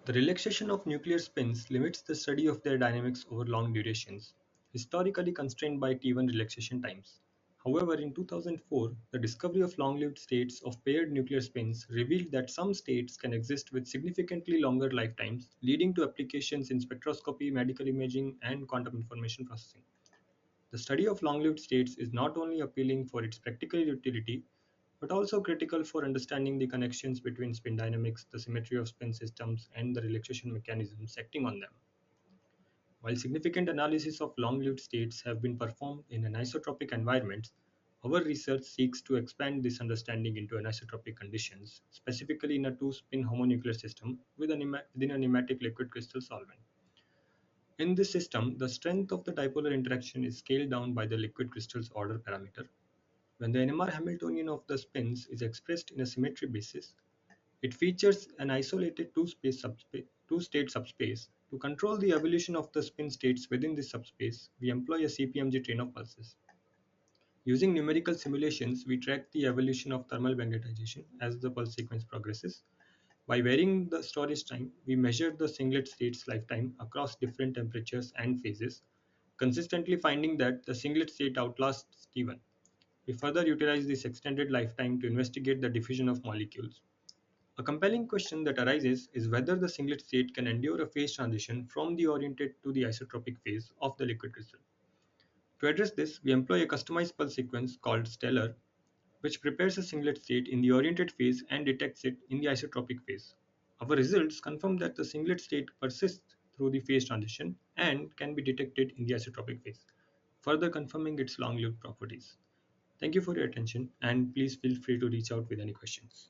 The relaxation of nuclear spins limits the study of their dynamics over long durations, historically constrained by T1 relaxation times. However, in 2004, the discovery of long-lived states of paired nuclear spins revealed that some states can exist with significantly longer lifetimes, leading to applications in spectroscopy, medical imaging, and quantum information processing. The study of long-lived states is not only appealing for its practical utility, but also critical for understanding the connections between spin dynamics, the symmetry of spin systems, and the relaxation mechanisms acting on them. While significant analysis of long-lived states have been performed in anisotropic environments, our research seeks to expand this understanding into anisotropic conditions, specifically in a two-spin homonuclear system within a nematic liquid crystal solvent. In this system, the strength of the dipolar interaction is scaled down by the liquid crystal's order parameter. When the NMR Hamiltonian of the spins is expressed in a symmetry basis, it features an isolated two-state subspace. To control the evolution of the spin states within this subspace, we employ a CPMG train of pulses. Using numerical simulations, we track the evolution of thermal magnetization as the pulse sequence progresses. By varying the storage time, we measure the singlet state's lifetime across different temperatures and phases, consistently finding that the singlet state outlasts T1. We further utilize this extended lifetime to investigate the diffusion of molecules. A compelling question that arises is whether the singlet state can endure a phase transition from the oriented to the isotropic phase of the liquid crystal. To address this, we employ a customized pulse sequence called stellar, which prepares a singlet state in the oriented phase and detects it in the isotropic phase. Our results confirm that the singlet state persists through the phase transition and can be detected in the isotropic phase, further confirming its long-lived properties. Thank you for your attention, and please feel free to reach out with any questions.